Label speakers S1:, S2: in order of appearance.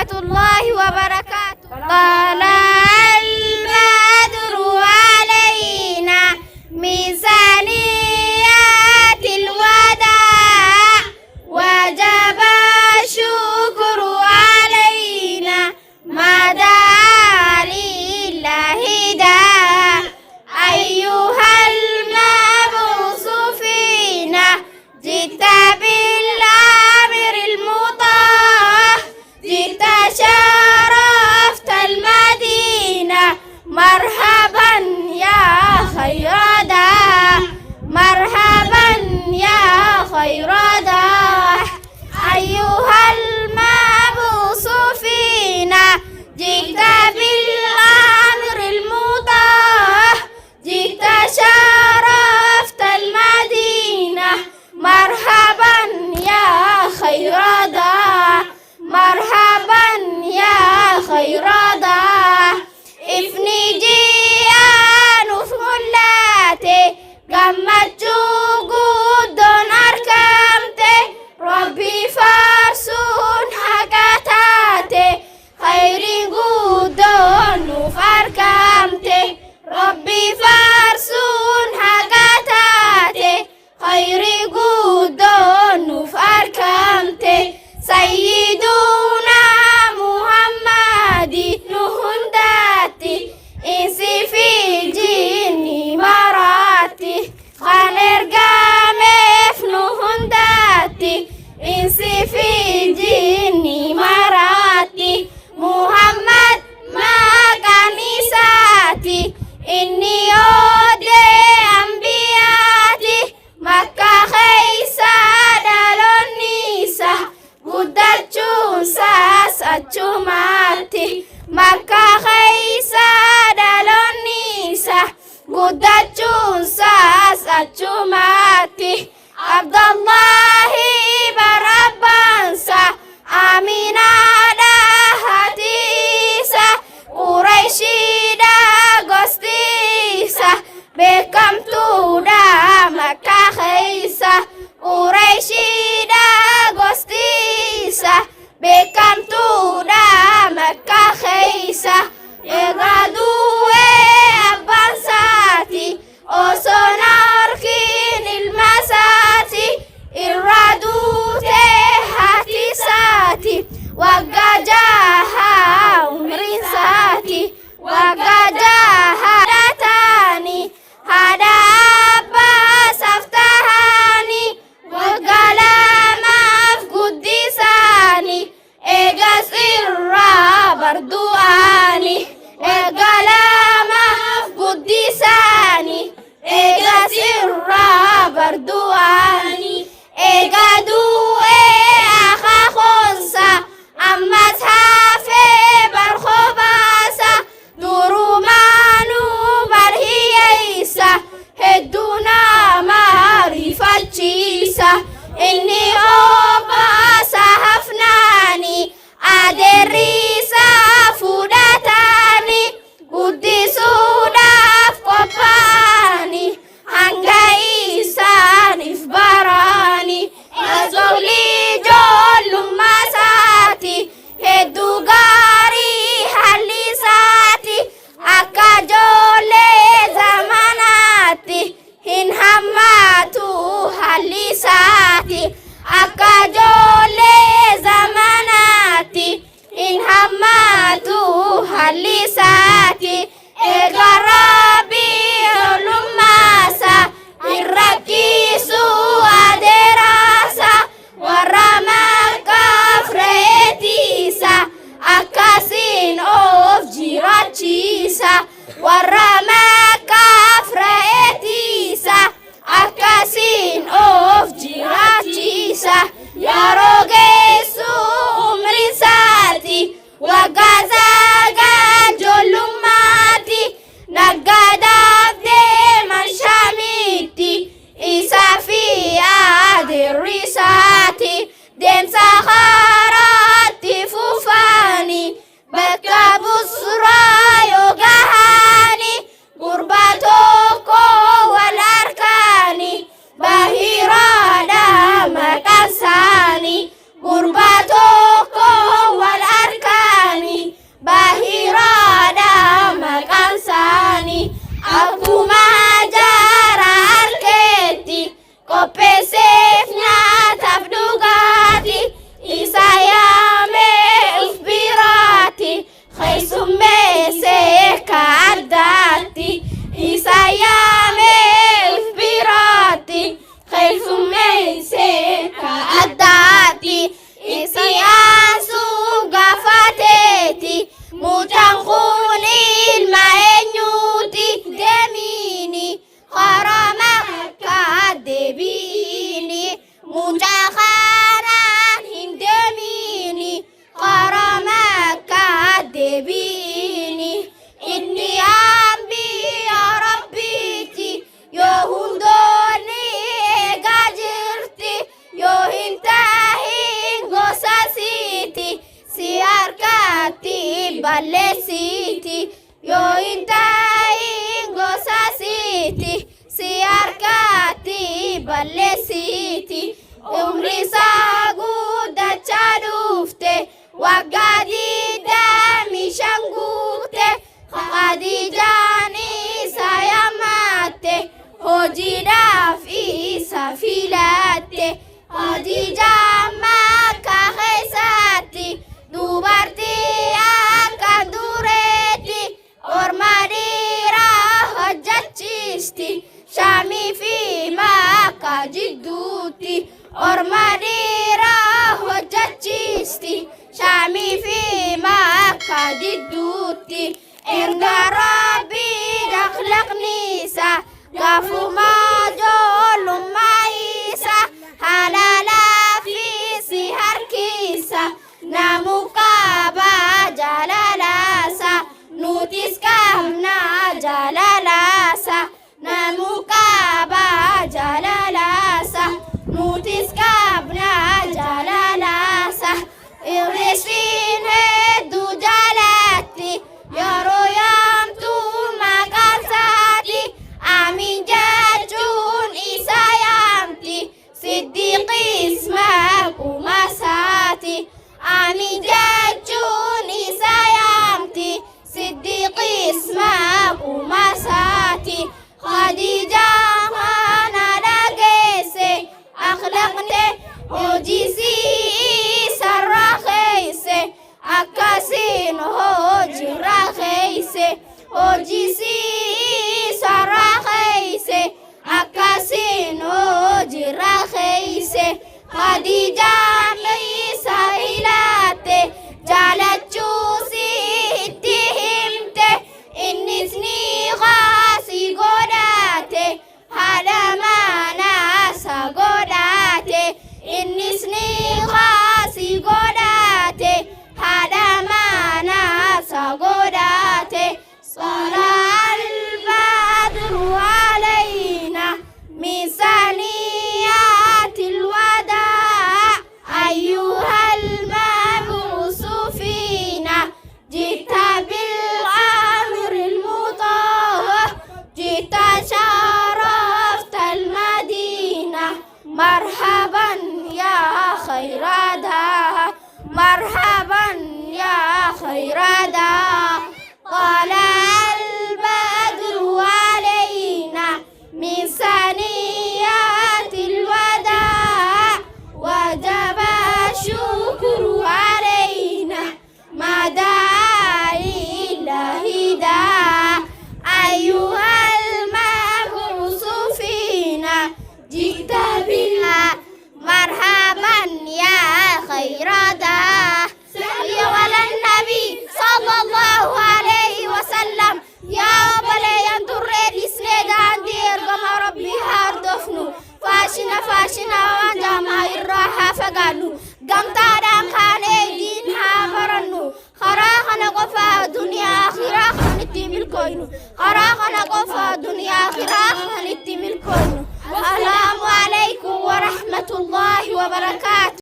S1: warahmatullahi wabarakatuh. Tala'al badru alaina min saniyatil wada' wajaba syukru alaina mada lillahi da ayyuhal mab'usu fina jita bil amiril mutah jita syaraftal madinah marhaban ya khairada marhaban ya khairada ayyuhal mab'usu fina jita bil amiril mutah jita syaraftal madinah marhaban ya khairada marhaban ya khairada ifni jianu sullate gammachuu guddoon argamte rabbi faarsuun haqa taate khayrii guddoon nuuf argamte rabbi faarsuun haqa taate khayrii guddoon nuuf argamte sayyiduna muhammadi nu hundaatti insi fi jinni maraatti kan ergameef nu hundaatti insi fi jinni maraatti muhammad maqaan isaati inni oodee ambiyaati makka keeysa dhaloonni isa guddachuunsaas achumaatti makka keeysa dhaloonni isa guddachuunsaas achumaatti abdallahi barabbaansa aminaadha hatiisa qurayshidha gostiisa beekamtuudha makka keeysa qurayshidha gostiisa beekamtuudha makka keeysa egaa du'ee abbaan saati osoo na horkiin ilma saati irraa duutee haati saati waggaa jaha umriin saati waggaa jaha dhataani haadha abbaa saftahaani waggaa lamaaf guddisaani eegas irraa bardu'aani eegaa lamaaf guddisaani eegas irraa bardu'aani eegaa du'ee akakoonsa balleessiti yoo hin ta'in gosaasiti si harkatti balleessiti umri isaa guddachaa dhufte waggaa 25 guute Khadijaan isa yaamatte hojiidhaaf isa filatte Khadijaan Makka keessatti dubartii akka dureetti orma dhiiraa hojjechiisti Shaamii fi Makka jidduutti orma dhiiraa hojjechiisti Shaamii fi Makka jidduutti erga Rabbii akhlaaqni isaa gaafumaa ijoollummaa isaa halaalaa fi si harkisa namu qaba jaalalaasa nutis qabna jaalalaasa namu qaba jaalalaasa nutis qabna jaalalaasa irrisiin hedduu jaalatti yeroo yaamtuu maqaan isaati Amiin jechuun isa yaamti Siddiiqis maquma isaati Amiin jechuun isa yaamti Siddiiqis maquma isaati Khadijaan kana dhageesse akhlaaqne hojisii isarra keeyse akkasiin hojiirra keeyse hojisii isarra keeyse akkasiin hojiirra keeyse Khadijaan isa ilaate jaalachuus itti himte innis ni qaasi godhate haadha manaasa godhate innis ni qaasi godhate haadha manaasa godhate طلع البدر علينا من ثنيات الوداع أيها المبعوث فينا جئت بالأمر المطاع جئت شرفت المدينة مرحبا يا خير داع مرحبا يا خير داع طلع البدر علينا من ثنيات الوداع وجب الشكر علينا ما دعا لله داع أيها المبعوث فينا جئت بها مرحبا يا خير داع صلي على النبي صلى الله عليه وسلم يا بلي تريد إسناد عندي إرقم ربي هاردفنو فاشنا وجمع الراحة فقالوا قمت على خاني دينها فرنو خراخنا قفا دنيا آخرة خانتي ملكوينو خراخنا قفا دنيا آخرة خانتي ملكوينو السلام عليكم ورحمة الله وبركاته